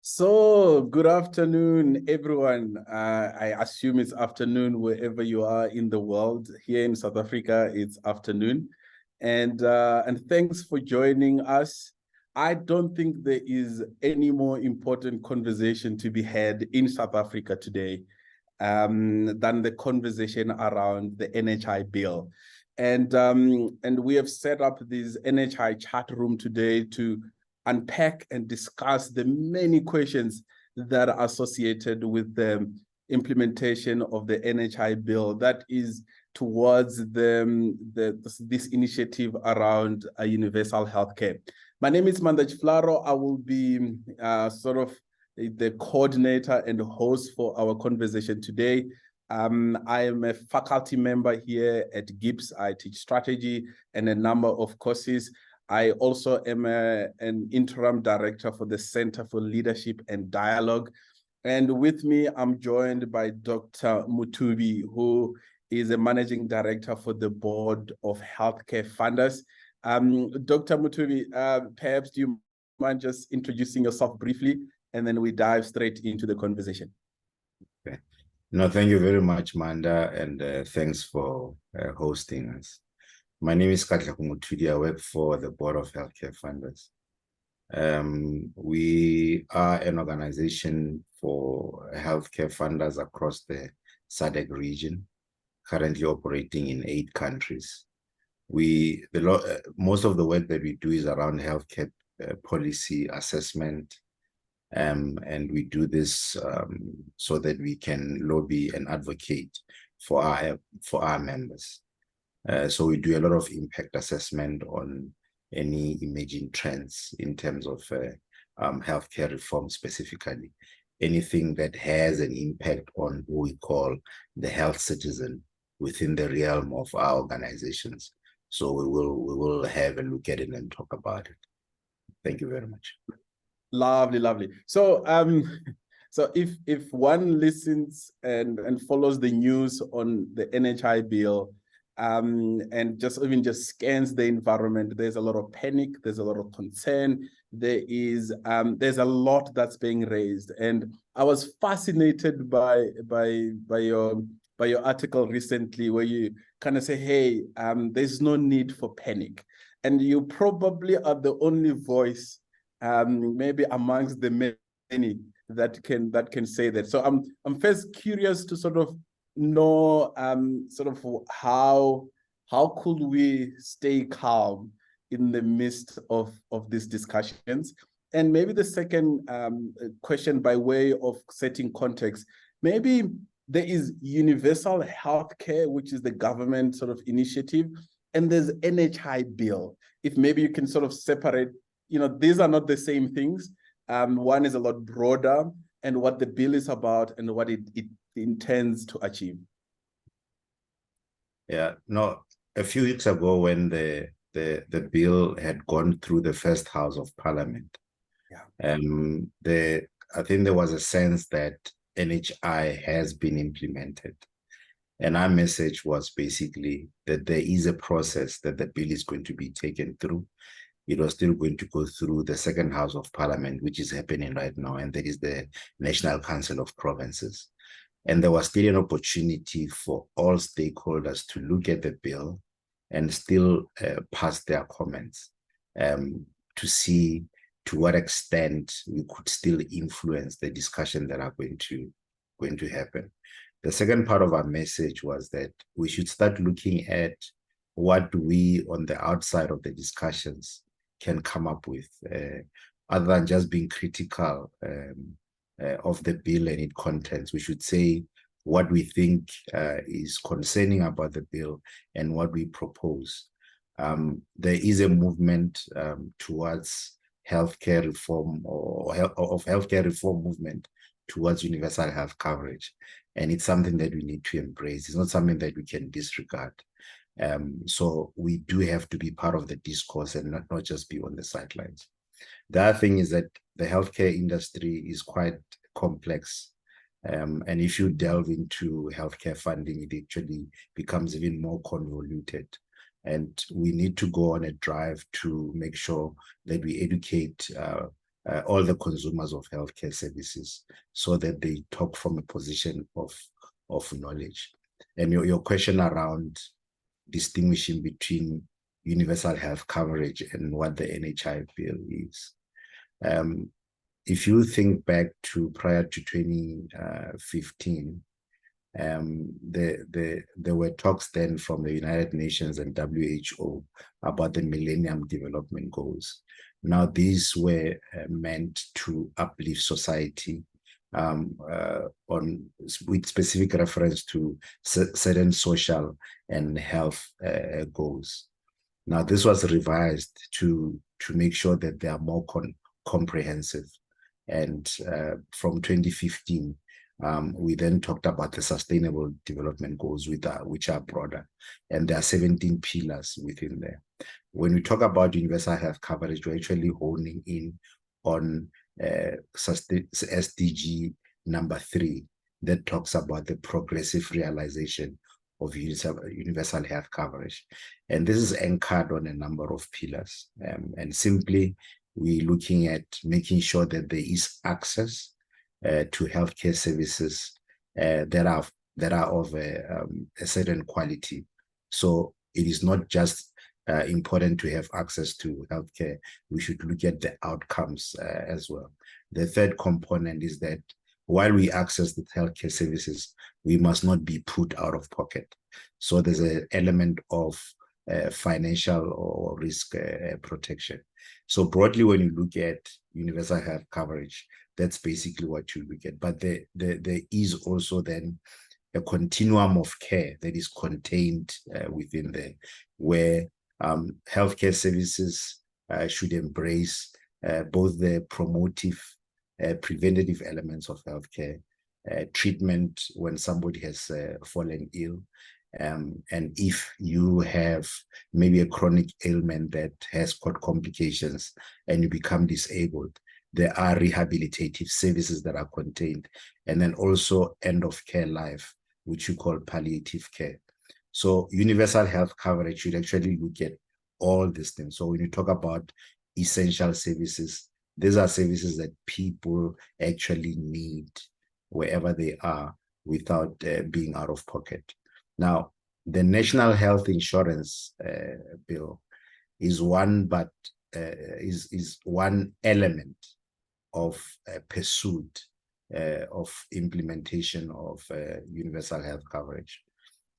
So, good afternoon, everyone. I assume it's afternoon wherever you are in the world. Here in South Africa, it's afternoon. And thanks for joining us. I don't think there is any more important conversation to be had in South Africa today than the conversation around the NHI bill. And we have set up this NHI chat room today to unpack and discuss the many questions that are associated with the implementation of the NHI bill that is towards this initiative around universal healthcare. My name is Mandaj Flaro. I will be sort of the coordinator and host for our conversation today. I am a faculty member here at GIBS. I teach strategy and a number of courses. I also am an interim director for the Center for Leadership and Dialogue. And with me, I'm joined by Dr. Mutubi, who is a managing director for the Board of Healthcare Funders. Dr. Mutubi, perhaps do you mind just introducing yourself briefly, and then we dive straight into the conversation. Okay. No, thank you very much, Manda, and thanks for hosting us. My name is Katla Kumutudi. I work for the Board of Healthcare Funders. We are an organization for healthcare funders across the SADC region, currently operating in 8 countries. Most of the work that we do is around healthcare policy assessment, and we do this so that we can lobby and advocate for our members. So we do a lot of impact assessment on any emerging trends in terms of healthcare reform specifically. Anything that has an impact on what we call the health citizen within the realm of our organizations. So we will have a look at it and talk about it. Thank you very much. Lovely, lovely. So so if one listens and follows the news on the NHI bill, and just scans the environment, there's a lot of panic, there's a lot of concern, there's a lot that's being raised. And I was fascinated by your article recently, where you kind of say, hey, there's no need for panic. And you probably are the only voice maybe amongst the many that can say that. So I'm first curious to sort of know how could we stay calm in the midst of these discussions. And maybe the second question, by way of setting context, maybe there is universal healthcare, which is the government sort of initiative, and there's NHI bill. If maybe you can sort of separate, these are not the same things. One is a lot broader, and what the bill is about and what it intends to achieve. Yeah, no, a few weeks ago when the bill had gone through the first House of Parliament, I think there was a sense that NHI has been implemented. And our message was basically that there is a process that the bill is going to be taken through. It was still going to go through the second House of Parliament, which is happening right now, and that is the National Council of Provinces. And there was still an opportunity for all stakeholders to look at the bill and still pass their comments to see to what extent we could still influence the discussion that are going to happen. The second part of our message was that we should start looking at what we on the outside of the discussions can come up with, other than just being critical of the bill and its contents. We should say what we think is concerning about the bill and what we propose. There is a movement towards healthcare reform or healthcare reform movement towards universal health coverage. And it's something that we need to embrace. It's not something that we can disregard. So we do have to be part of the discourse and not just be on the sidelines. The other thing is that the healthcare industry is quite complex. And if you delve into healthcare funding, it actually becomes even more convoluted. And we need to go on a drive to make sure that we educate all the consumers of healthcare services, so that they talk from a position of knowledge. And your question around distinguishing between universal health coverage and what the NHI bill is. If you think back to prior to 2015, there were talks then from the United Nations and WHO about the Millennium Development Goals. Now, these were meant to uplift society with specific reference to certain social and health goals. Now, this was revised to make sure that they are more comprehensive. And from 2015, we then talked about the Sustainable Development Goals, which are broader, and there are 17 pillars within there. When we talk about universal health coverage, we're actually honing in on SDG number 3, that talks about the progressive realization of universal health coverage. And this is anchored on a number of pillars. And simply, we're looking at making sure that there is access to healthcare services that are of a certain quality. So it is not just important to have access to healthcare. We should look at the outcomes as well. The third component is that while we access the healthcare services, we must not be put out of pocket. So there's an element of financial or risk protection. So broadly, when you look at universal health coverage, that's basically what you look at. But there is also then a continuum of care that is contained within there, where healthcare services should embrace both the promotive, preventative elements of healthcare, treatment when somebody has fallen ill, and if you have maybe a chronic ailment that has got complications and you become disabled, there are rehabilitative services that are contained, and then also end of care life, which you call palliative care. So universal health coverage should actually look at all these things. So when you talk about essential services, these are services that people actually need wherever they are without being out of pocket. Now, the National Health Insurance Bill is one, but is one element of pursuit of implementation of universal health coverage.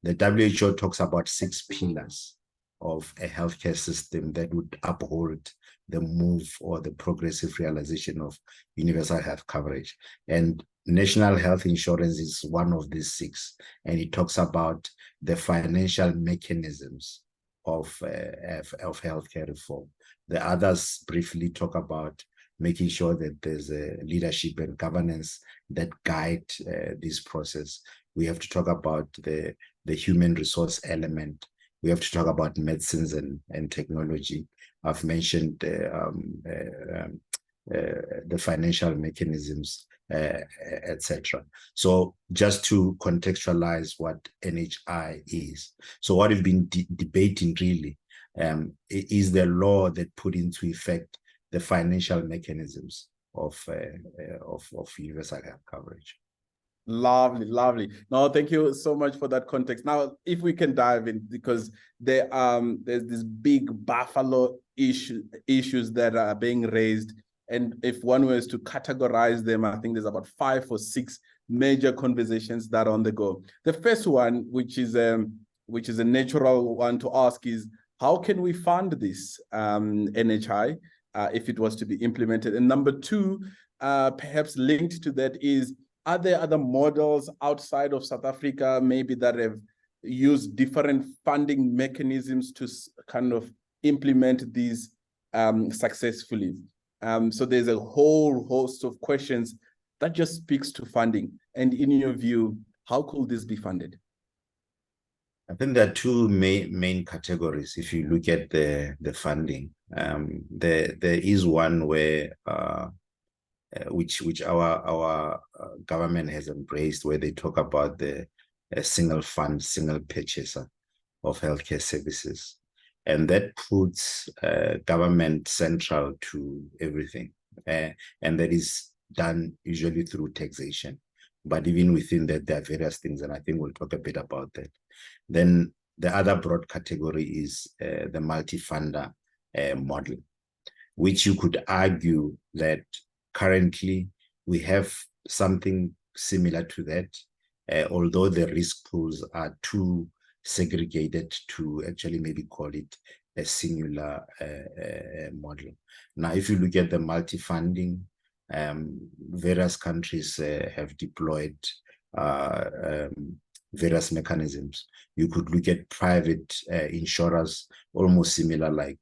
The WHO talks about 6 pillars of a healthcare system that would uphold the move or the progressive realization of universal health coverage. And national health insurance is one of these 6, and it talks about the financial mechanisms of healthcare reform. The others briefly talk about making sure that there's a leadership and governance that guide this process. We have to talk about the human resource element. We have to talk about medicines and technology. I've mentioned the financial mechanisms, etc. So just to contextualize what NHI is. So what we've been debating really is the law that put into effect the financial mechanisms of universal health coverage. Lovely, lovely. No, thank you so much for that context. Now, if we can dive in, because there's this big buffalo issues that are being raised, and if one was to categorize them, I think there's about 5 or 6 major conversations that are on the go. The first one, which is a natural one to ask, is how can we fund this NHI if it was to be implemented? And number 2, perhaps linked to that, is are there other models outside of South Africa, maybe that have used different funding mechanisms to kind of implement these successfully? So there's a whole host of questions that just speaks to funding. And in your view, how could this be funded? I think there are 2 main categories. If you look at the funding, there is one where which our government has embraced, where they talk about the single fund, single purchaser of healthcare services. And that puts government central to everything. and that is done usually through taxation. But even within that, there are various things, and I think we'll talk a bit about that. Then the other broad category is the multi-funder model, which you could argue that currently we have something similar to that, although the risk pools are too segregated to actually maybe call it a singular model. Now, if you look at the multi-funding, various countries have deployed various mechanisms. You could look at private insurers, almost similar like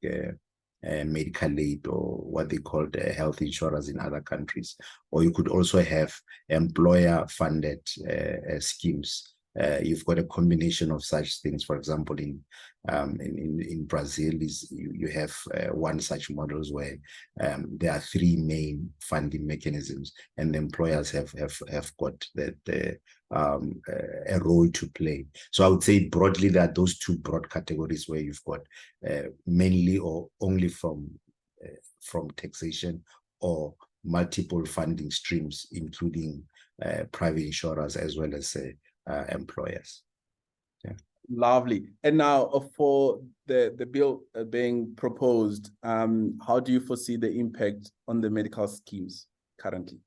medical aid or what they call health insurers in other countries. Or you could also have employer-funded schemes. You've got a combination of such things. For example, in Brazil, you have one such models where there are three main funding mechanisms, and the employers have got a role to play. So I would say broadly that those two broad categories where you've got mainly or only from taxation or multiple funding streams, including private insurers as well as employers. Yeah. Lovely. And now for the bill being proposed, how do you foresee the impact on the medical schemes currently?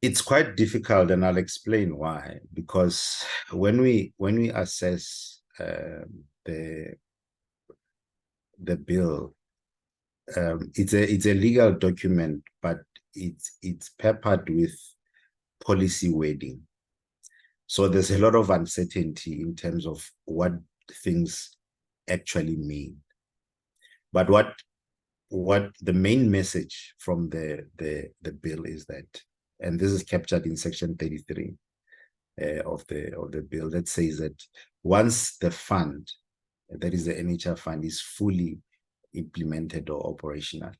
It's quite difficult, and I'll explain why. Because when we assess the bill, it's a legal document, but it's peppered with policy wording. So there's a lot of uncertainty in terms of what things actually mean. But what the main message from the bill is that, and this is captured in section 33 of the bill, that says that once the fund, that is the NHI fund, is fully implemented or operational,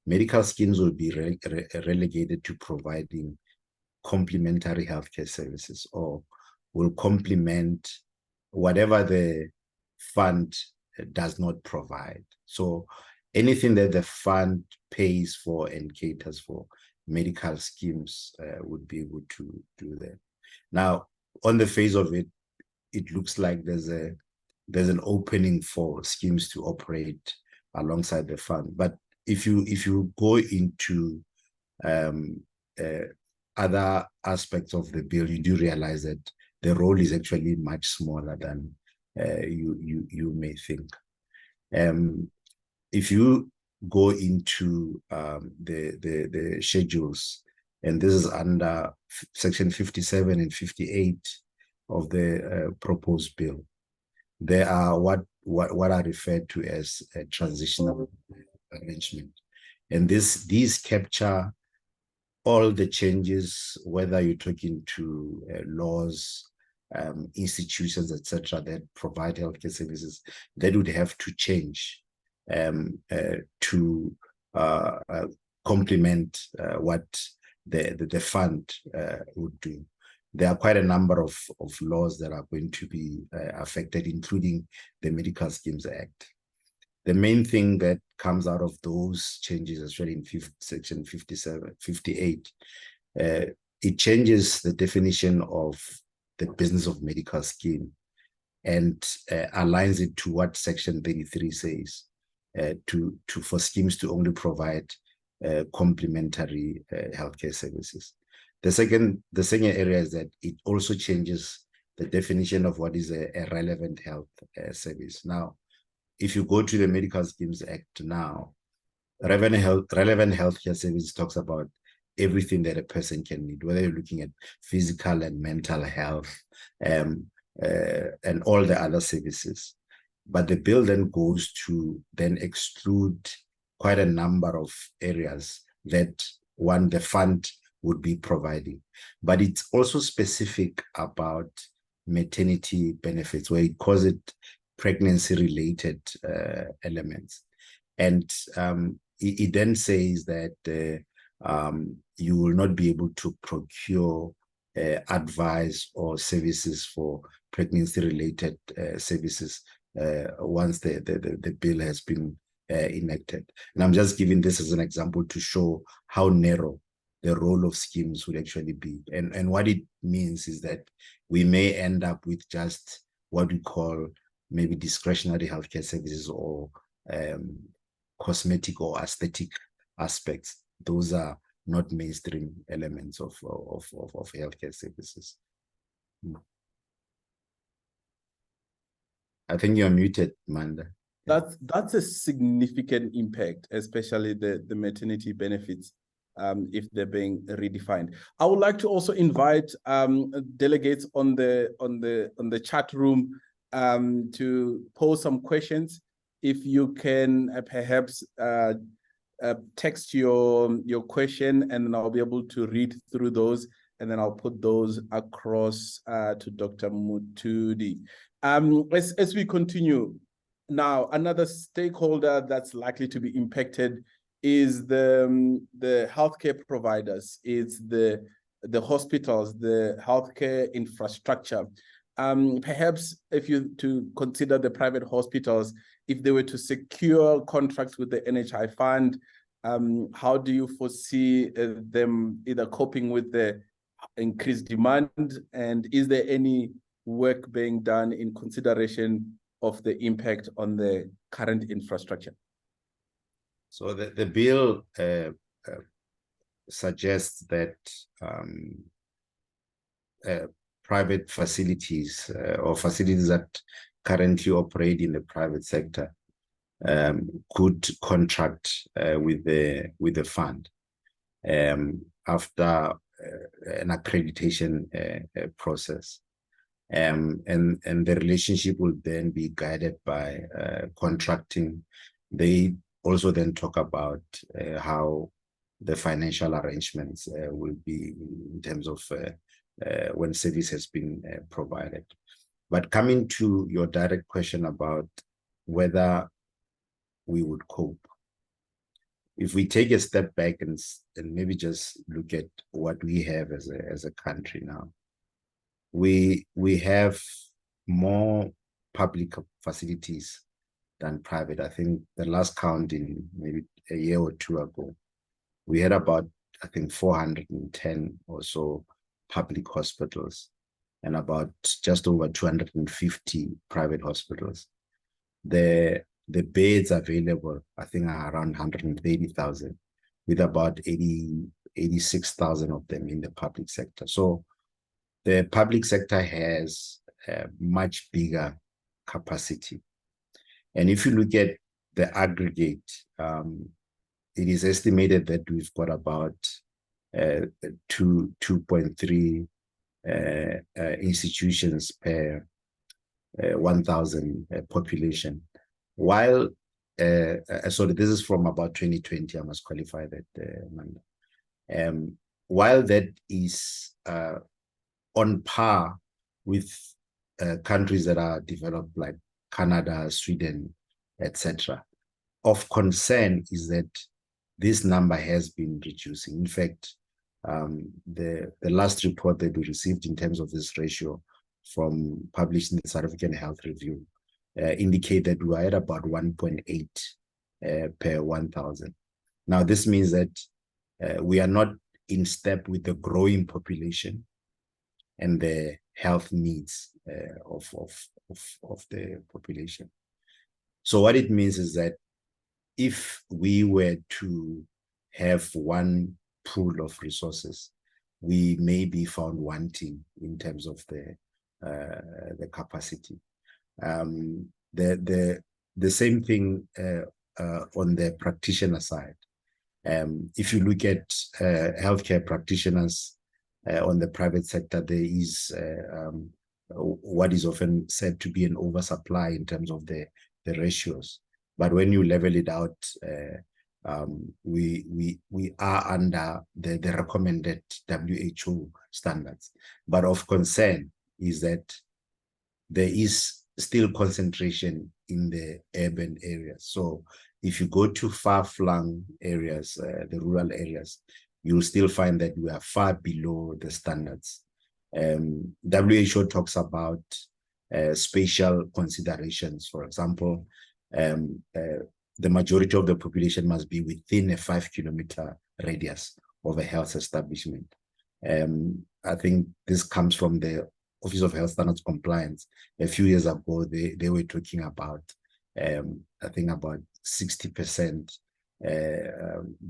medical schemes will be relegated to providing complementary healthcare services, or will complement whatever the fund does not provide. So anything that the fund pays for and caters for, medical schemes would be able to do that. Now, on the face of it, it looks like there's an opening for schemes to operate alongside the fund. But if you go into other aspects of the bill, you do realize that the role is actually much smaller than you may think. If you go into the schedules, and this is under section 57 and 58 of the proposed bill, there are what are referred to as a transitional arrangement, and these capture all the changes, whether you're talking to laws, institutions, etc., that provide healthcare services, that would have to change to complement what the fund would do. There are quite a number of laws that are going to be affected, including the Medical Schemes Act. The main thing that comes out of those changes, especially in section 58, it changes the definition of the business of medical scheme and aligns it to what section 33 says, for schemes to only provide complementary healthcare services. The second area is that it also changes the definition of what is a relevant health service. Now, if you go to the Medical Schemes Act now, relevant healthcare service talks about everything that a person can need, whether you're looking at physical and mental health, and all the other services. But the bill then goes to then exclude quite a number of areas that the fund would be providing. But it's also specific about maternity benefits, where it calls it pregnancy-related elements. And it then says that you will not be able to procure advice or services for pregnancy-related services once the bill has been enacted. And I'm just giving this as an example to show how narrow the role of schemes would actually be. And what it means is that we may end up with just what we call maybe discretionary healthcare services or cosmetic or aesthetic aspects. Those are not mainstream elements of healthcare services. I think you're muted, Manda. That's a significant impact, especially the maternity benefits, if they're being redefined. I would like to also invite delegates on the chat room to pose some questions. If you can perhaps text your question, and then I'll be able to read through those, and then I'll put those across to Dr. Mutudi. As we continue, now another stakeholder that's likely to be impacted is the healthcare providers, it's the hospitals, the healthcare infrastructure. Perhaps if you to consider the private hospitals, if they were to secure contracts with the NHI fund, how do you foresee them either coping with the increased demand, and is there any work being done in consideration of the impact on the current infrastructure? So the bill suggests that private facilities or facilities that currently operate in the private sector could contract with the fund after an accreditation process. And the relationship will then be guided by contracting. They also then talk about how the financial arrangements will be in terms of when service has been provided. But coming to your direct question about whether we would cope, if we take a step back and maybe just look at what we have as a country now, we have more public facilities than private. I think the last count in maybe a year or two ago, we had about, I think, 410 or so public hospitals and about just over 250 private hospitals. The beds available, I think, are around 130,000, with about 86,000 of them in the public sector. So the public sector has a much bigger capacity. And if you look at the aggregate, it is estimated that we've got about 2.3 institutions per 1,000 population. While, sorry, this is from about 2020, I must qualify that, while that is on par with countries that are developed like Canada, Sweden, etc. Of concern is that this number has been reducing. In fact, the last report that we received in terms of this ratio published in the South African Health Review indicate that we are at about 1.8 per 1,000. Now, this means that we are not in step with the growing population and the health needs of the population. So what it means is that if we were to have one pool of resources, we may be found wanting in terms of the capacity. The same thing on the practitioner side. If you look at healthcare practitioners on the private sector, there is what is often said to be an oversupply in terms of the ratios. But when you level it out, we are under the recommended WHO standards. But of concern is that there is still concentration in the urban areas. So if you go to far-flung areas, the rural areas, you'll still find that we are far below the standards. WHO talks about spatial considerations. For example, the majority of the population must be within a 5-kilometer radius of a health establishment. I think this comes from the Office of Health Standards Compliance. A few years ago, they were talking about, I think about 60%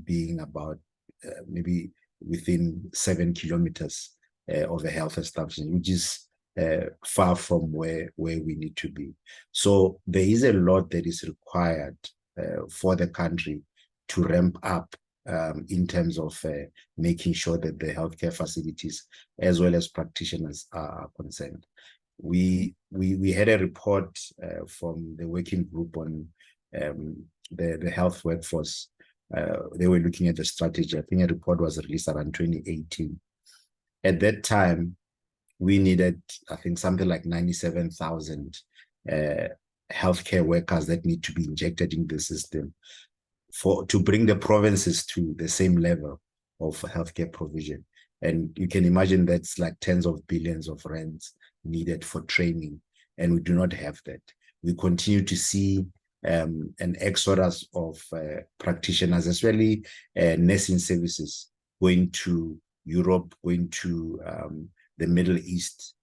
being about maybe within 7 kilometers of a health establishment, which is far from where we need to be. So there is a lot that is required for the country to ramp up in terms of making sure that the healthcare facilities as well as practitioners are concerned. We had a report from the working group on the health workforce. They were looking at the strategy. I think a report was released around 2018. At that time, we needed, I think, something like 97,000 healthcare workers that need to be injected in the system to bring the provinces to the same level of healthcare provision. And you can imagine that's like tens of billions of rands needed for training, and we do not have that. We continue to see an exodus of practitioners, especially nursing services, going to Europe, going to the Middle East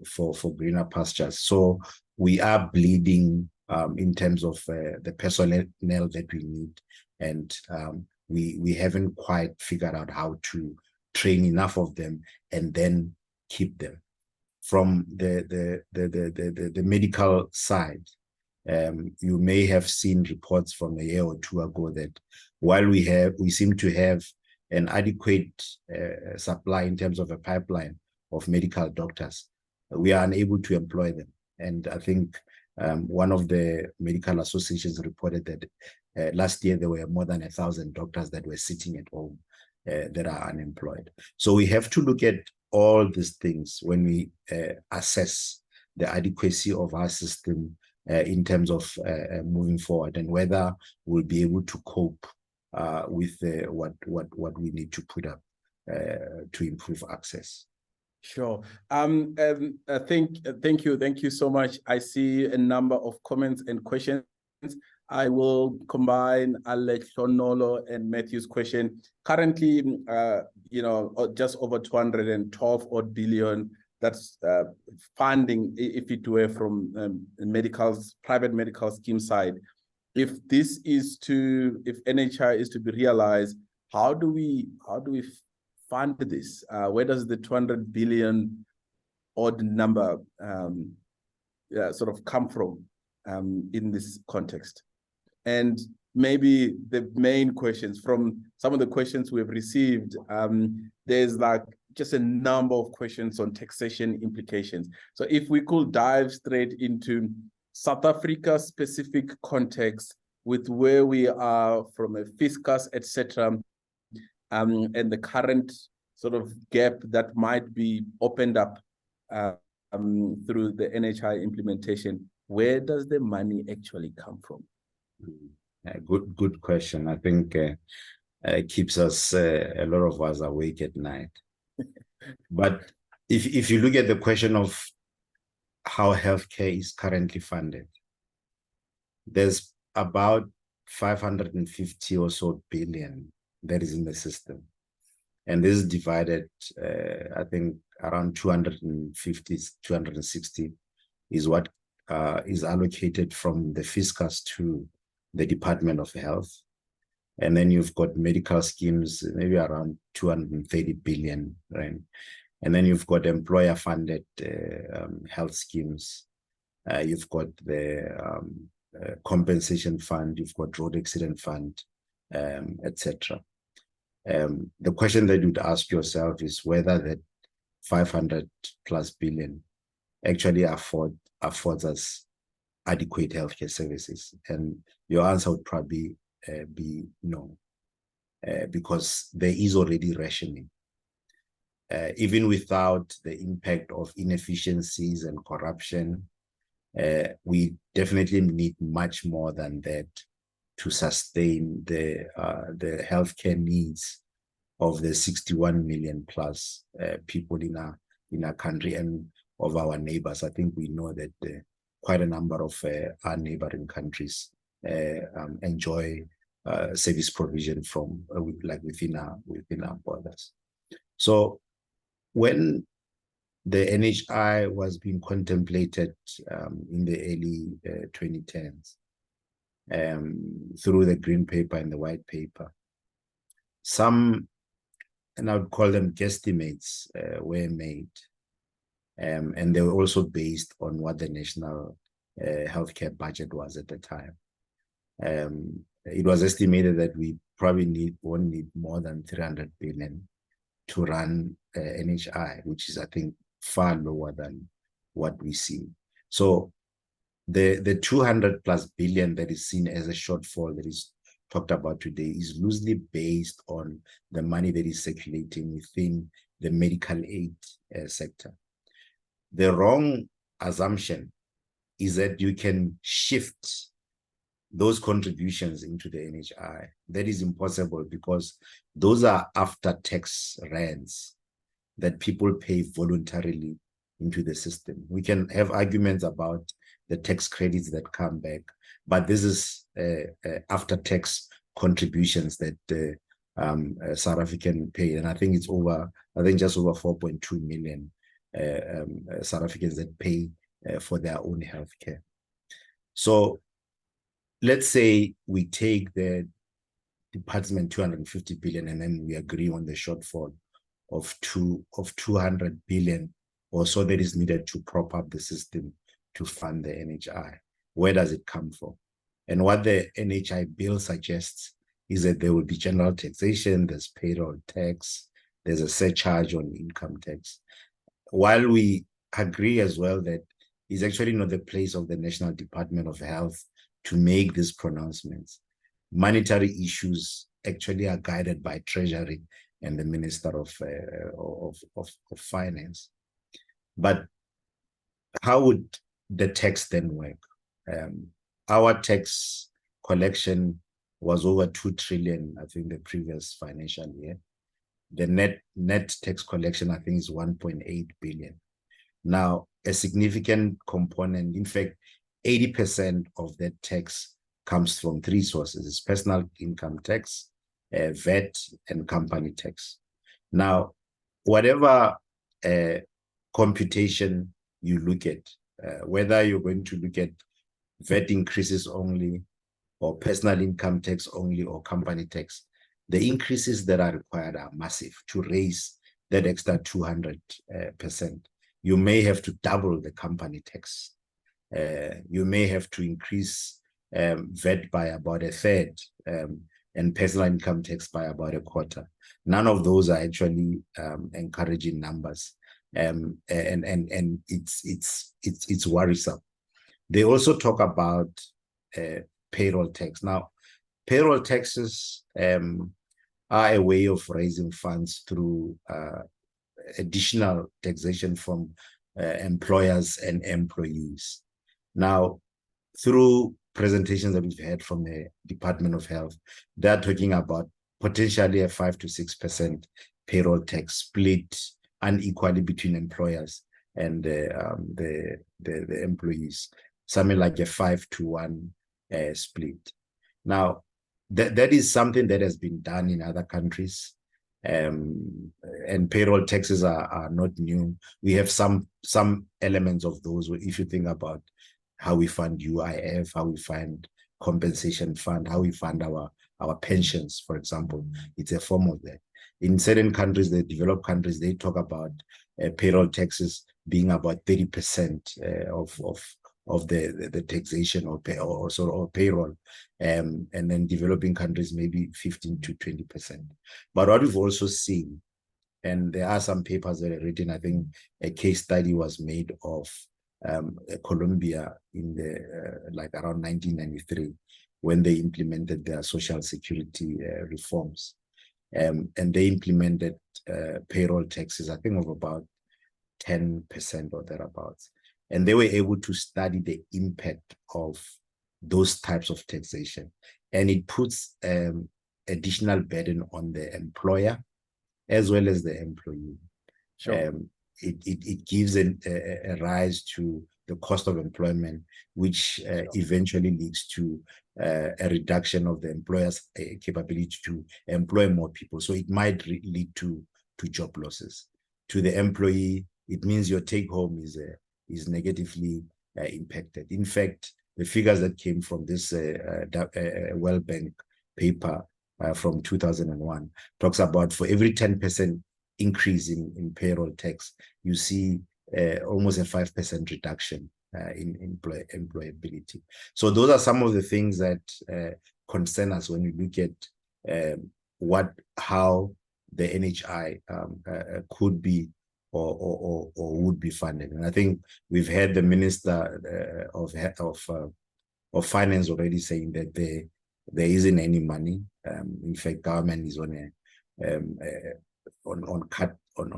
for greener pastures. So we are bleeding in terms of the personnel that we need, and we haven't quite figured out how to train enough of them and then keep them. From the medical side, you may have seen reports from a year or two ago that while we seem to have an adequate supply in terms of a pipeline of medical doctors, we are unable to employ them. And I think one of the medical associations reported that last year there were more than 1,000 doctors that were sitting at home that are unemployed. So we have to look at all these things when we assess the adequacy of our system in terms of moving forward, and whether we'll be able to cope with what we need to put up to improve access. Sure. Thank you so much. I see a number of comments and questions. I will combine Alex, Shonolo, and Matthew's question. Currently, just over 212 odd billion. That's funding if it were from private medical scheme side. If NHI is to be realized, how do we fund this? Where does the 200 billion odd number sort of come from in this context? And maybe the main questions from some of the questions we've received, there's like just a number of questions on taxation implications. So if we could dive straight into South Africa specific context with where we are from a fiscus, etc., and the current sort of gap that might be opened up through the NHI implementation, where does the money actually come from? Good question. I think it keeps us, a lot of us, awake at night. But if you look at the question of how healthcare is currently funded, there's about 550 or so billion that is in the system. And this is divided, I think around 250, 260 is what is allocated from the fiscus to the Department of Health. And then you've got medical schemes, maybe around 230 billion, right? And then you've got employer-funded health schemes. You've got the compensation fund, you've got road accident fund, etc. The question that you'd ask yourself is whether that 500 plus billion actually affords us adequate healthcare services. And your answer would probably be no, because there is already rationing. Even without the impact of inefficiencies and corruption, we definitely need much more than that to sustain the healthcare needs of the 61 million plus people in our country and of our neighbors. I think we know that quite a number of our neighboring countries enjoy service provision from like within our borders. So when the NHI was being contemplated in the early 2010s through the green paper and the white paper, some, and I would call them guesstimates, were made. And they were also based on what the national healthcare budget was at the time. It was estimated that we probably won't need more than 300 billion to run NHI, which is, I think, far lower than what we see. So the 200 plus billion that is seen as a shortfall that is talked about today is loosely based on the money that is circulating within the medical aid sector. The wrong assumption is that you can shift those contributions into the NHI. That is impossible because those are after-tax rents that people pay voluntarily into the system. We can have arguments about the tax credits that come back, but this is after-tax contributions that South African pay, and I think it's over, I think just over 4.2 million South Africans that pay for their own healthcare. So let's say we take the department 250 billion and then we agree on the shortfall of 200 billion or so that is needed to prop up the system to fund the NHI. Where does it come from? And what the NHI bill suggests is that there will be general taxation, there's payroll tax, there's a surcharge on income tax. While we agree as well that it's actually not the place of the National Department of Health to make these pronouncements, monetary issues actually are guided by Treasury and the Minister of Finance. But how would the tax then work? Our tax collection was over 2 trillion, I think, the previous financial year. The net tax collection, I think, is 1.8 billion. Now, a significant component, in fact, 80% of that tax comes from 3 sources. It's personal income tax, VAT, and company tax. Now, whatever computation you look at, whether you're going to look at VAT increases only, or personal income tax only, or company tax, the increases that are required are massive to raise that extra 200%. You may have to double the company tax. You may have to increase VAT by about 1/3 and personal income tax by about 1/4. None of those are actually encouraging numbers, and it's worrisome. They also talk about payroll tax. Now, payroll taxes are a way of raising funds through additional taxation from employers and employees. Now, through presentations that we've had from the Department of Health, they're talking about potentially a 5 to 6% payroll tax split unequally between employers and the employees, something like a 5-to-1 split. Now, that is something that has been done in other countries, and payroll taxes are not new. We have some elements of those. If you think about how we fund UIF, how we fund compensation fund, how we fund our pensions, for example, it's a form of that. In certain countries, the developed countries, they talk about payroll taxes being about 30% of the taxation or payroll, and then developing countries maybe 15 to 20%. But what we've also seen, and there are some papers that are written, I think a case study was made of Colombia in the like around 1993 when they implemented their social security reforms, and they implemented payroll taxes, I think, of about 10% or thereabouts. And they were able to study the impact of those types of taxation. And it puts additional burden on the employer as well as the employee. Sure. It gives a rise to the cost of employment, which eventually leads to a reduction of the employer's capability to employ more people. So it might lead to job losses. To the employee, it means your take home is negatively impacted. In fact, the figures that came from this World Bank paper from 2001 talks about for every 10% increase in payroll tax, you see almost a 5% reduction in employability. So those are some of the things that concern us when we look at how the NHI could be or would be funded. And I think we've heard the Minister of Finance already saying that there isn't any money. In fact, government is on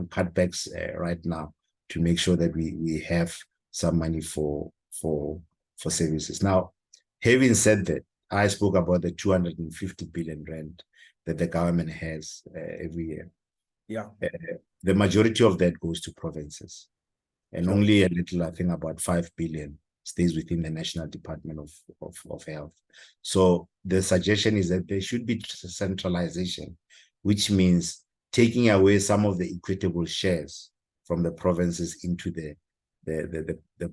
cutbacks right now to make sure that we have some money for services. Now, having said that, I spoke about the 250 billion rand that the government has every year. Yeah. The majority of that goes to provinces, and sure, only a little, I think about 5 billion stays within the National Department of Health. So the suggestion is that there should be centralization, which means taking away some of the equitable shares from the provinces into the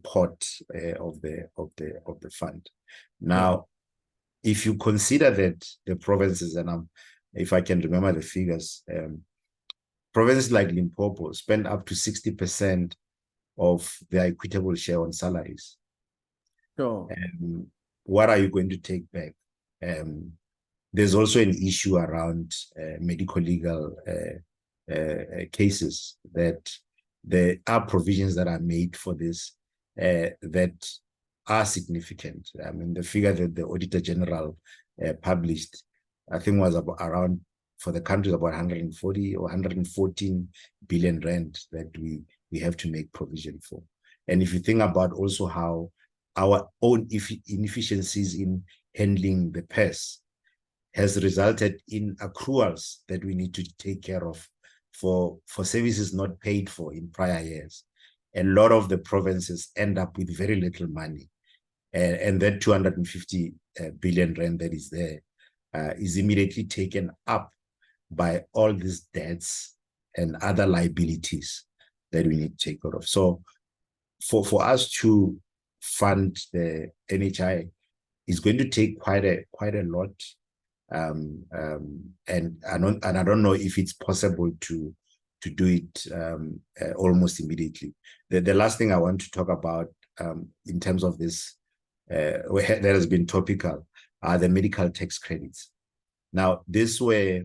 pot of the fund. Now, if you consider that the provinces, and if I can remember the figures, provinces like Limpopo spend up to 60% of their equitable share on salaries. Sure. What are you going to take back? There's also an issue around medical legal cases, that there are provisions that are made for this that are significant. I mean, the figure that the Auditor General published, I think, was about around, for the country, about 140 or 114 billion rand that we have to make provision for. And if you think about also how our own inefficiencies in handling the pest has resulted in accruals that we need to take care of for services not paid for in prior years. A lot of the provinces end up with very little money. And that 250 billion rand that is there is immediately taken up by all these debts and other liabilities that we need to take care of. So for us to fund the NHI is going to take quite a lot. And I don't know if it's possible to do it almost immediately. The last thing I want to talk about in terms of this that has been topical are the medical tax credits. Now, these were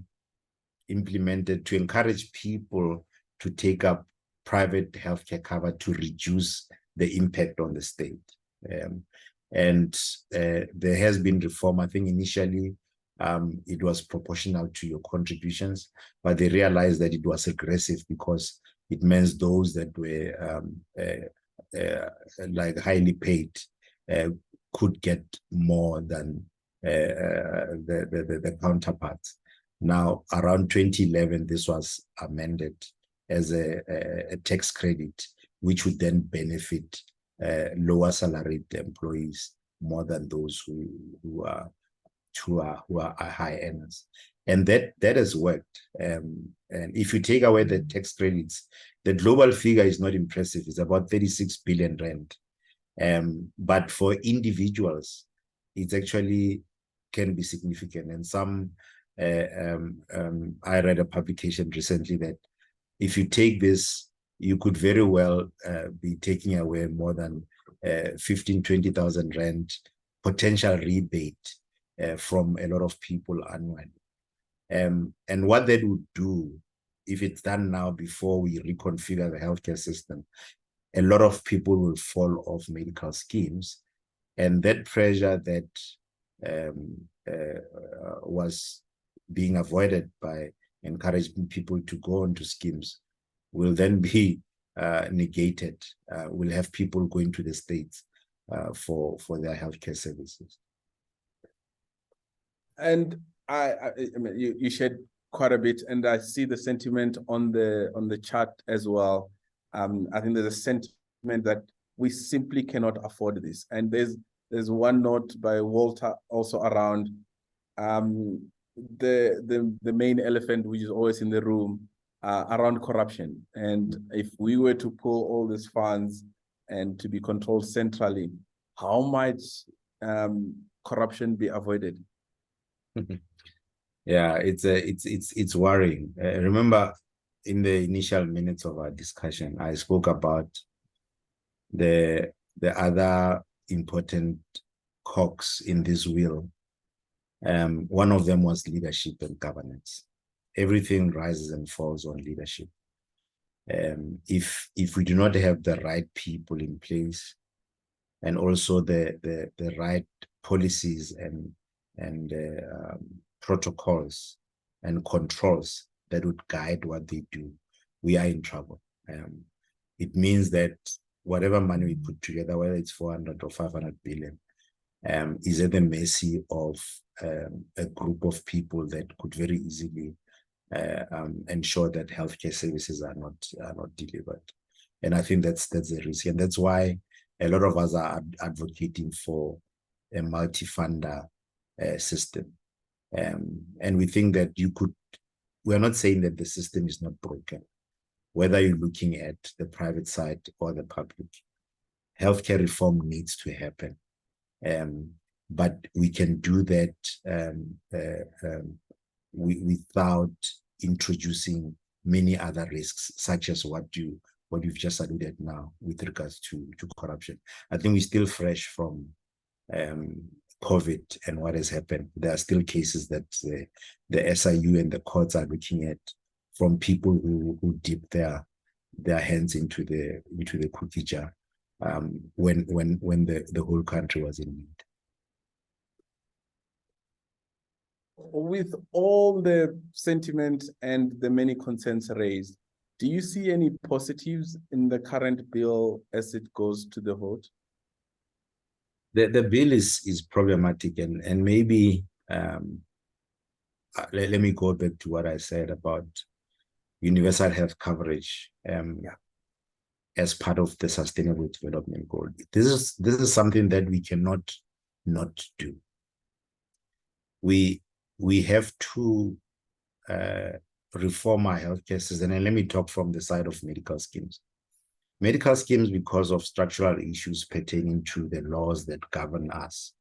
implemented to encourage people to take up private healthcare cover to reduce the impact on the state. And there has been reform. I think initially it was proportional to your contributions, but they realized that it was aggressive because it means those that were like highly paid could get more than the counterparts. Now, around 2011, this was amended as a tax credit, which would then benefit lower salaried employees more than those who are high earners. And that has worked. And if you take away the tax credits, the global figure is not impressive. It's about 36 billion rand. But for individuals, it actually can be significant. And some, I read a publication recently that if you take this, you could very well be taking away more than 15,000, 20,000 rand potential rebate from a lot of people annually. And what that would do, if it's done now before we reconfigure the healthcare system, a lot of people will fall off medical schemes. And that pressure that was being avoided by encouraging people to go onto schemes will then be negated. We'll have people going to the States for their healthcare services. And I mean, you shared quite a bit, and I see the sentiment on the chart as well. I think there's a sentiment that we simply cannot afford this, and there's there's one note by Walter also around the main elephant, which is always in the room, around corruption. And if we were to pull all these funds and to be controlled centrally, how might corruption be avoided? Yeah, it's worrying. Remember, in the initial minutes of our discussion, I spoke about the other important cogs in this wheel. One of them was leadership and governance. Everything rises and falls on leadership. If we do not have the right people in place, and also the right policies and protocols and controls that would guide what they do, we are in trouble. It means that whatever money we put together, whether it's 400 or 500 billion, is at the mercy of a group of people that could very easily ensure that healthcare services are not delivered. And I think that's a risk, and that's why a lot of us are advocating for a multi-funder system. And we think that we're not saying that the system is not broken, whether you're looking at the private side or the public. Healthcare reform needs to happen. But we can do that without introducing many other risks, such as what you've just alluded now with regards to corruption. I think we're still fresh from COVID and what has happened. There are still cases that the SIU and the courts are looking at from people who dip their hands into the cookie jar when the whole country was in need. With all the sentiment and the many concerns raised, do you see any positives in the current bill as it goes to the vote? The bill is problematic, and maybe let me go back to what I said about universal health coverage as part of the Sustainable Development Goal. This is something that we cannot not do. We have to reform our healthcare system, and let me talk from the side of medical schemes. Medical schemes, because of structural issues pertaining to the laws that govern us,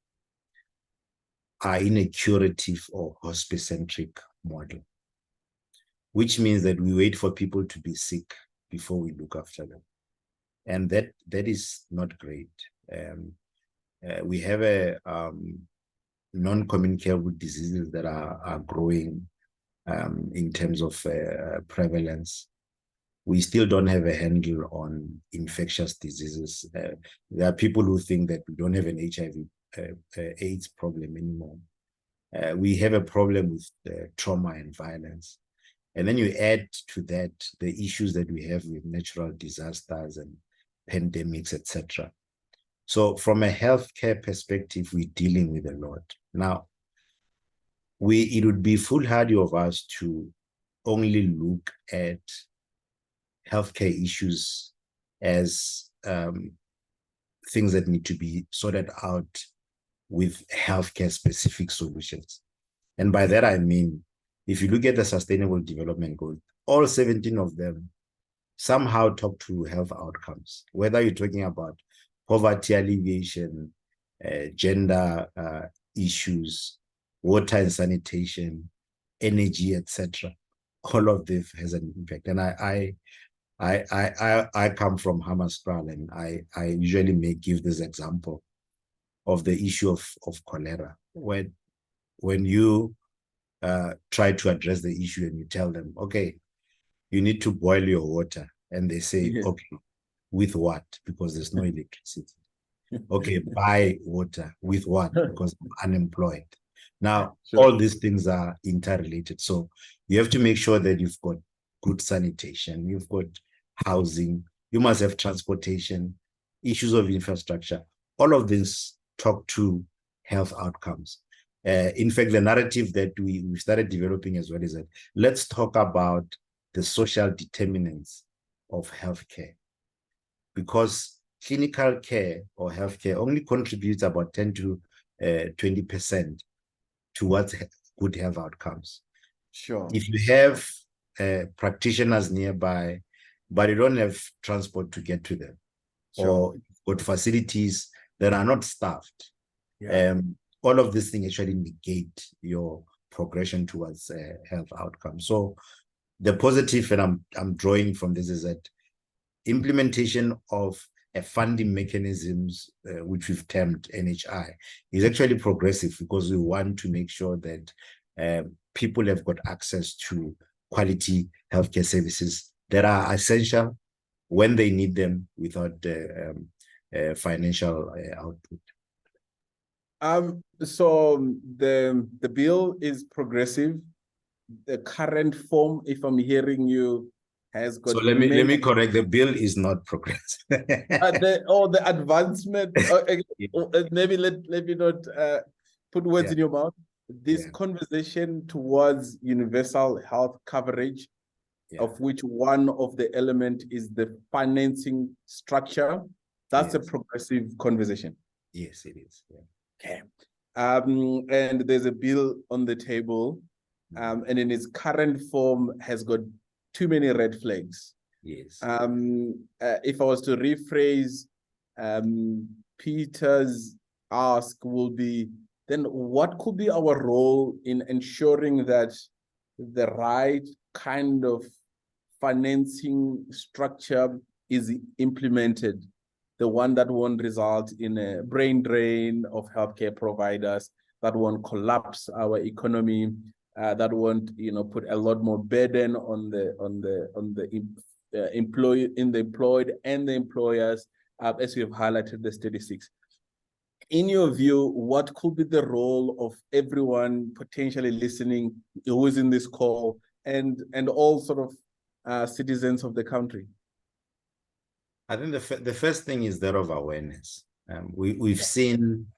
are in a curative or hospice-centric model, which means that we wait for people to be sick before we look after them. And that is not great. We have a non-communicable diseases that are growing in terms of prevalence. We still don't have a handle on infectious diseases. There are people who think that we don't have an HIV AIDS problem anymore. We have a problem with trauma and violence. And then you add to that the issues that we have with natural disasters and pandemics, etc. So from a healthcare perspective, we're dealing with a lot. Now, it would be foolhardy of us to only look at healthcare issues as things that need to be sorted out with healthcare specific solutions. And by that, I mean, if you look at the Sustainable Development Goals, all 17 of them somehow talk to health outcomes, whether you're talking about poverty alleviation, gender issues, water and sanitation, energy, etc. All of this has an impact. And I come from Hammarskraal, and I usually give this example of the issue of cholera. When you try to address the issue and you tell them, okay, you need to boil your water, and they say, okay, with what? Because there's no electricity. Okay, buy water. With what? Because I'm unemployed. Now, all these things are interrelated. So you have to make sure that you've got good sanitation, you've got housing, you must have transportation, issues of infrastructure. All of this talk to health outcomes. In fact, the narrative that we started developing as well is that let's talk about the social determinants of healthcare. Because clinical care or healthcare only contributes about 10 to 20% towards good health outcomes. Sure. If you have practitioners nearby, but you don't have transport to get to them, or got facilities that are not staffed, all of these things actually negate your progression towards health outcomes. So the positive, and I'm drawing from this, is that implementation of a funding mechanisms, which we've termed NHI, is actually progressive, because we want to make sure that people have got access to quality healthcare services that are essential when they need them without financial output. So the bill is progressive. The current form, if I'm hearing you, has got. So let me correct. The bill is not progressive. The advancement. Maybe let me not put words in your mouth. This conversation towards universal health coverage, of which one of the element is the financing structure. That's a progressive conversation. Yes, it is. Okay. And there's a bill on the table, and in its current form has got too many red flags. Yes. If I was to rephrase, Peter's ask will be, then what could be our role in ensuring that the right kind of financing structure is implemented, the one that won't result in a brain drain of healthcare providers, that won't collapse our economy, that won't, put a lot more burden on the employed and the employers, as we have highlighted the statistics. In your view, what could be the role of everyone potentially listening who is in this call, and all sort of citizens of the country? I think the first thing is that of awareness. We've seen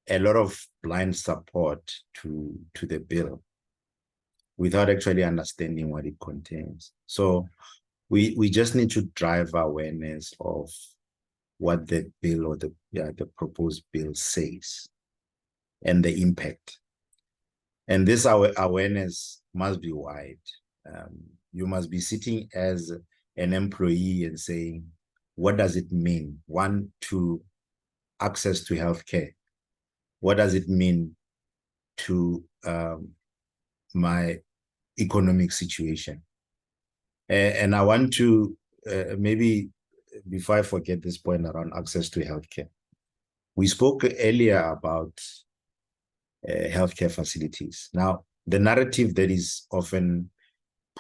a lot of blind support to the bill without actually understanding what it contains. So we just need to drive awareness of what the bill or the proposed bill says and the impact. And this awareness must be wide. You must be sitting as an employee and saying, what does it mean? One, to access to healthcare. What does it mean to my economic situation? And I want to maybe, before I forget this point around access to healthcare, we spoke earlier about healthcare facilities. Now, the narrative that is often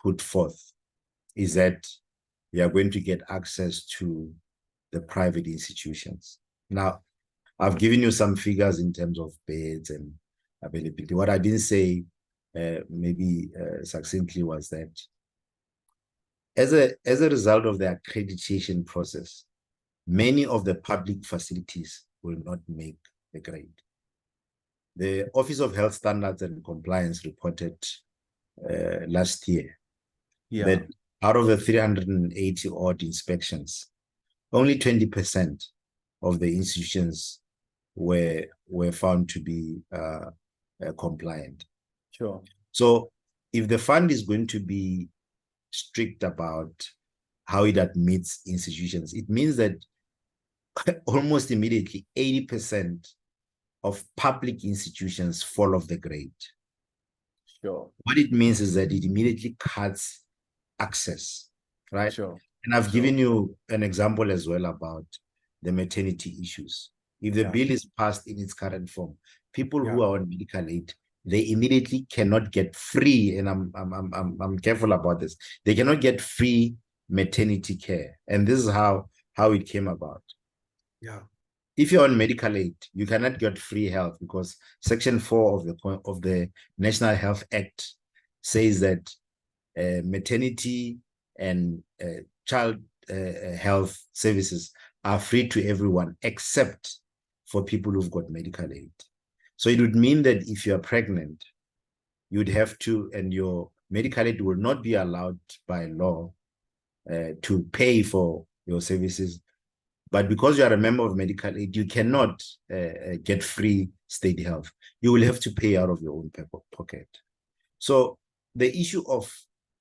put forth is that you are going to get access to the private institutions. Now, I've given you some figures in terms of beds and availability. What I didn't say succinctly was that as a result of the accreditation process, many of the public facilities will not make the grade. The Office of Health Standards and Compliance reported last year that out of the 380 odd inspections, only 20% of the institutions were found to be compliant. Sure. So if the fund is going to be strict about how it admits institutions, it means that almost immediately 80% of public institutions fall off the grade. Sure. What it means is that it immediately cuts access, right? Sure. And I've given you an example as well about the maternity issues. If the bill is passed in its current form, people who are on medical aid, they immediately cannot get free, and I'm careful about this. They cannot get free maternity care, and this is how it came about. If you're on medical aid, you cannot get free health because Section 4 of the National Health Act says that maternity and child health services are free to everyone except for people who've got medical aid. So it would mean that if you're pregnant, you'd have to, and your medical aid will not be allowed by law to pay for your services, But because you are a member of medical aid, you cannot get free state health. You will have to pay out of your own pocket. So the issue of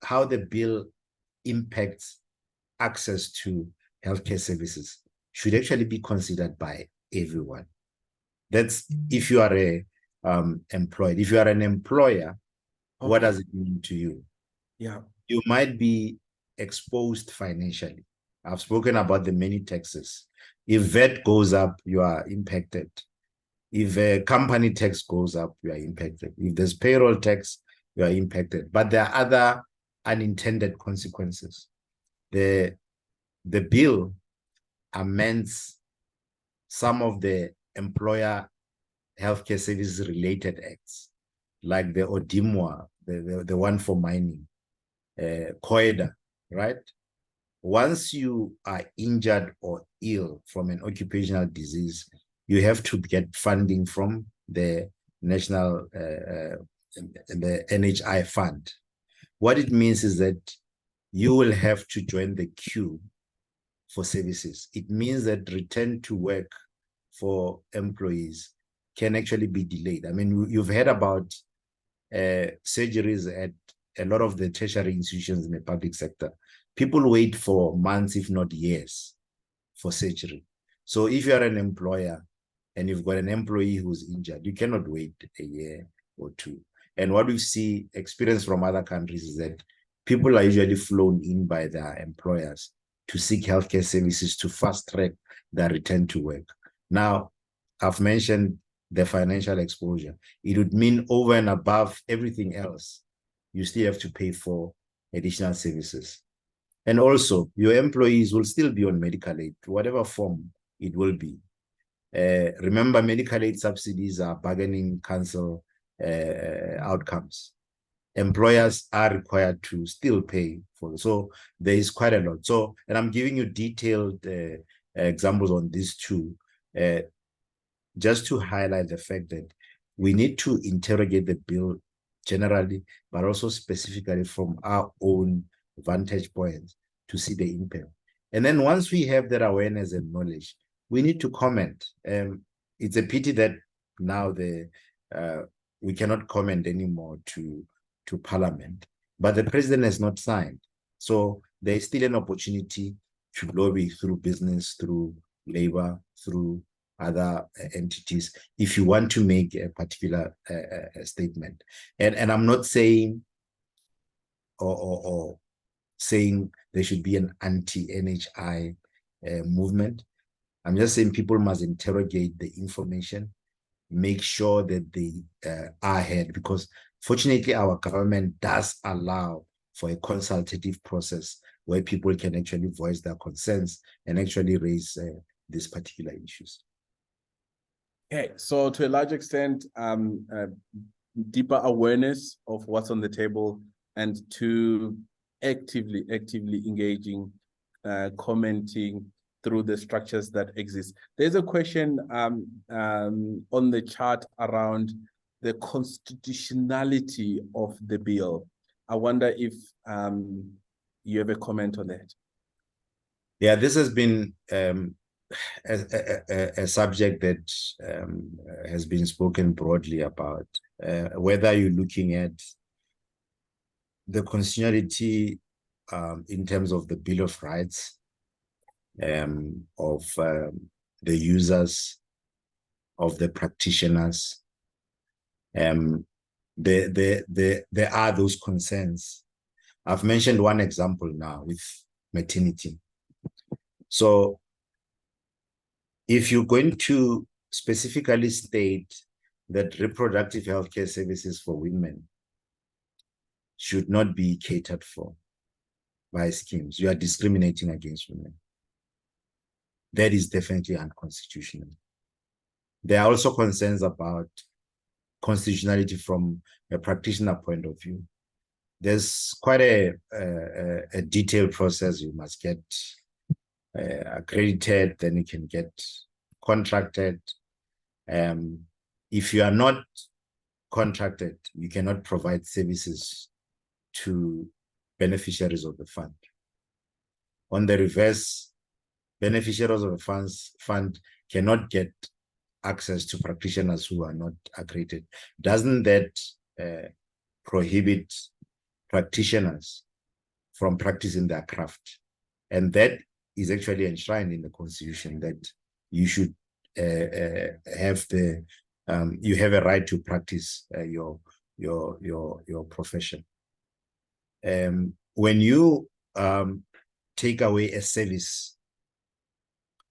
how the bill impacts access to healthcare services should actually be considered by everyone. That's if you are a employed. If you are an employer, what does it mean to you? Yeah. You might be exposed financially. I've spoken about the many taxes. If VAT goes up, you are impacted. If a company tax goes up, you are impacted. If there's payroll tax, you are impacted. But there are other unintended consequences. The bill amends some of the employer healthcare services related acts, like the ODIMWA, the one for mining, COIDA, right? Once you are injured or ill from an occupational disease, you have to get funding from the national, the NHI fund. What it means is that you will have to join the queue for services. It means that return to work for employees can actually be delayed. I mean, you've heard about surgeries at a lot of the tertiary institutions in the public sector. People wait for months, if not years, for surgery. So if you are an employer and you've got an employee who's injured, you cannot wait a year or two. And what we see experience from other countries is that people are usually flown in by their employers to seek healthcare services to fast track their return to work. Now, I've mentioned the financial exposure. It would mean over and above everything else, you still have to pay for additional services. And also, your employees will still be on medical aid, whatever form it will be. Remember, medical aid subsidies are bargaining council outcomes. Employers are required to still pay for it. So there is quite a lot. So, and I'm giving you detailed examples on these two, just to highlight the fact that we need to interrogate the bill generally, but also specifically from our own vantage points to see the impact. And then once we have that awareness and knowledge, we need to comment. It's a pity that now we cannot comment anymore to Parliament, but the president has not signed. So there is still an opportunity to lobby through business, through labor, through other entities, if you want to make a particular statement. And I'm not saying or saying there should be an anti-NHI movement. I'm just saying people must interrogate the information, make sure that they are ahead, because fortunately our government does allow for a consultative process where people can actually voice their concerns and actually raise these particular issues. Okay, so to a large extent, deeper awareness of what's on the table, and to actively engaging, commenting through the structures that exist. There's a question on the chart around the constitutionality of the bill. I wonder if you have a comment on that. Yeah, this has been a subject that has been spoken broadly about, whether you're looking at the constitutionality in terms of the Bill of Rights, of the users, of the practitioners. There are those concerns. I've mentioned one example now with maternity. So if you're going to specifically state that reproductive healthcare services for women should not be catered for by schemes, you are discriminating against women. That is definitely unconstitutional. There are also concerns about constitutionality from a practitioner point of view. There's quite a detailed process. You must get accredited, then you can get contracted. If you are not contracted, you cannot provide services to beneficiaries of the fund. On the reverse, beneficiaries of a fund cannot get access to practitioners who are not accredited, doesn't that prohibit practitioners from practicing their craft? And that is actually enshrined in the Constitution, that you should have you have a right to practice your profession. When you take away a service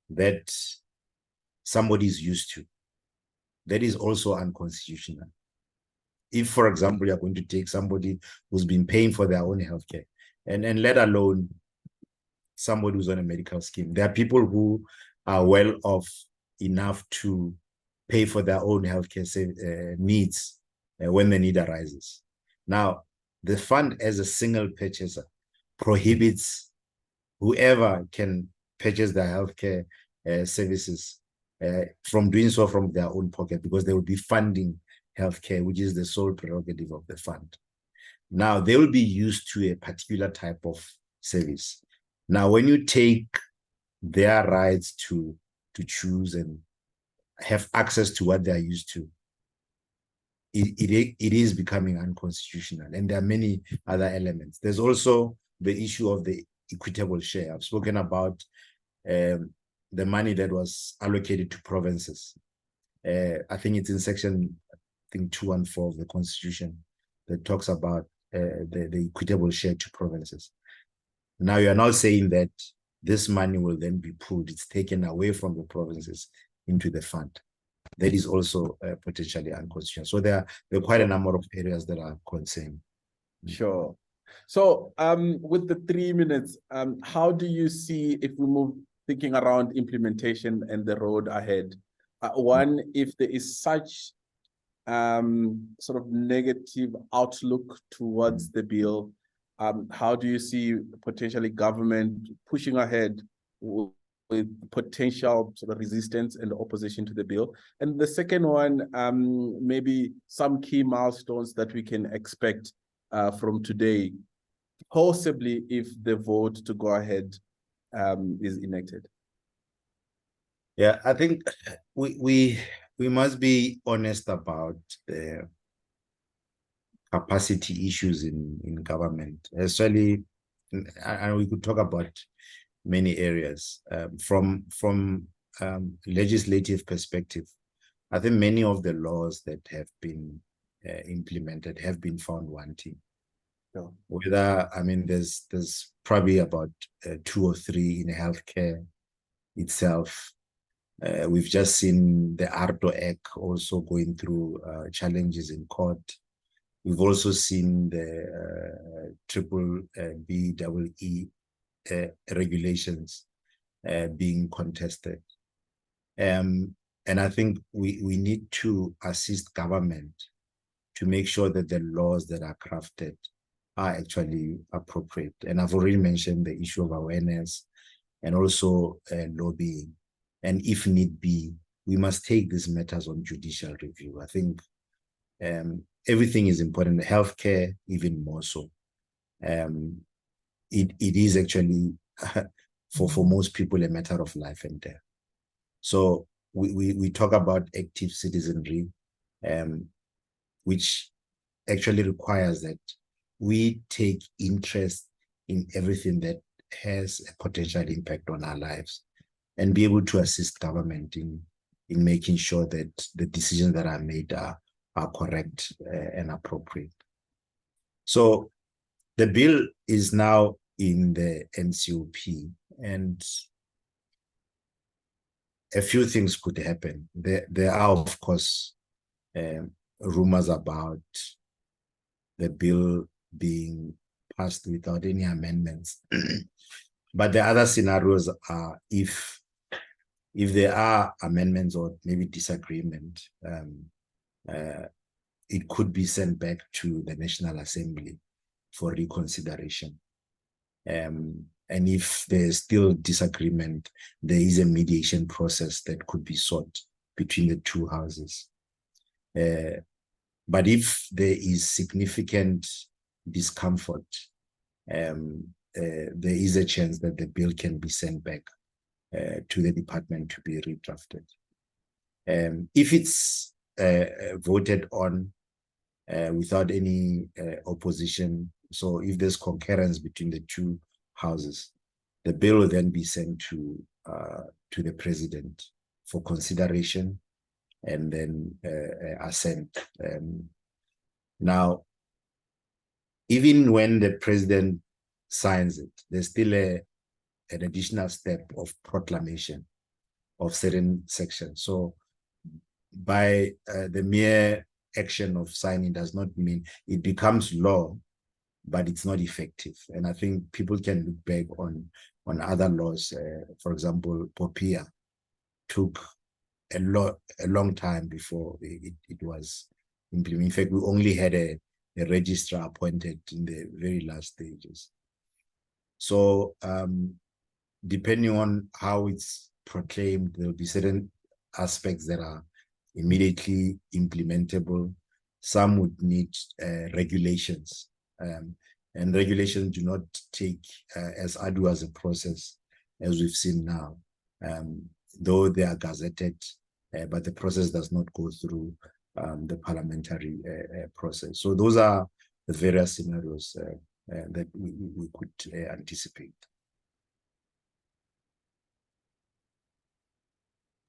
that somebody is used to, that is also unconstitutional. If, for example, you're going to take somebody who's been paying for their own healthcare, and let alone somebody who's on a medical scheme, there are people who are well off enough to pay for their own healthcare needs when the need arises. Now, the fund as a single purchaser prohibits whoever can purchase their healthcare services from doing so from their own pocket, because they will be funding healthcare, which is the sole prerogative of the fund. Now, they will be used to a particular type of service. Now, when you take their rights to choose and have access to what they are used to, it is becoming unconstitutional. And there are many other elements. There's also the issue of the equitable share. I've spoken about the money that was allocated to provinces. I think it's in section 214 of the Constitution that talks about the equitable share to provinces. Now you are now saying that this money will then be pulled, it's taken away from the provinces into the fund. That is also potentially unconstitutional. So there are quite a number of areas that are concerned. Sure. So with the 3 minutes, how do you see, if we move thinking around implementation and the road ahead, one, if there is such sort of negative outlook towards the bill, how do you see potentially government pushing ahead with potential sort of resistance and opposition to the bill? And the second one, maybe some key milestones that we can expect from today, possibly if the vote to go ahead is enacted. Yeah, I think we must be honest about the capacity issues in government, especially, and we could talk about many areas. From legislative perspective, I think many of the laws that have been implemented have been found wanting. Yeah. Whether, I mean, there's probably about 2 or 3 in healthcare itself. We've just seen the ARTO Act also going through challenges in court. We've also seen the BEE regulations being contested. And I think we need to assist government to make sure that the laws that are crafted are actually appropriate. And I've already mentioned the issue of awareness and also lobbying. And if need be, we must take these matters on judicial review. I think everything is important, healthcare even more so. It is actually, for most people, a matter of life and death. So we talk about active citizenry, which actually requires that we take interest in everything that has a potential impact on our lives and be able to assist government in making sure that the decisions that are made are correct and appropriate. So the bill is now in the NCOP, and a few things could happen. There are, of course, rumors about the bill being passed without any amendments. But the other scenarios are if there are amendments or maybe disagreement, it could be sent back to the National Assembly for reconsideration. And if there's still disagreement, there is a mediation process that could be sought between the two houses. But if there is significant discomfort, there is a chance that the bill can be sent back to the department to be redrafted. If it's voted on without any opposition, so if there's concurrence between the two houses, the bill will then be sent to the president for consideration and then assent. Now, even when the president signs it, there's still an additional step of proclamation of certain sections. So by the mere action of signing does not mean it becomes law, but it's not effective. And I think people can look back on other laws. For example, POPIA took a long time before it was implemented. In fact, we only had a registrar appointed in the very last stages. So depending on how it's proclaimed, there'll be certain aspects that are immediately implementable. Some would need regulations, and regulations do not take as arduous a process as we've seen now, though they are gazetted, but the process does not go through the parliamentary process. So those are the various scenarios that we could anticipate.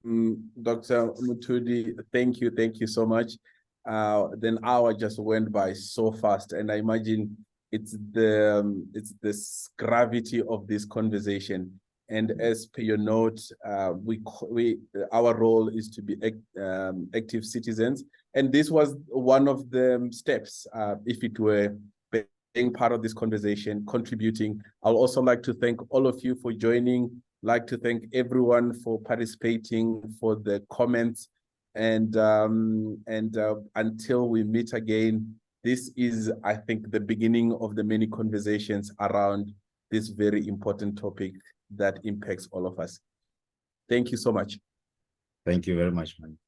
Dr. Mutudi, thank you so much. Then hour just went by so fast, and I imagine it's this gravity of this conversation. And as per your note, our role is to be active citizens, and this was one of the steps. If it were being part of this conversation, contributing, I'll also like to thank all of you for joining. Like to thank everyone for participating, for the comments, and until we meet again, this is, I think, the beginning of the many conversations around this very important topic that impacts all of us. Thank you so much. Thank you very much, man.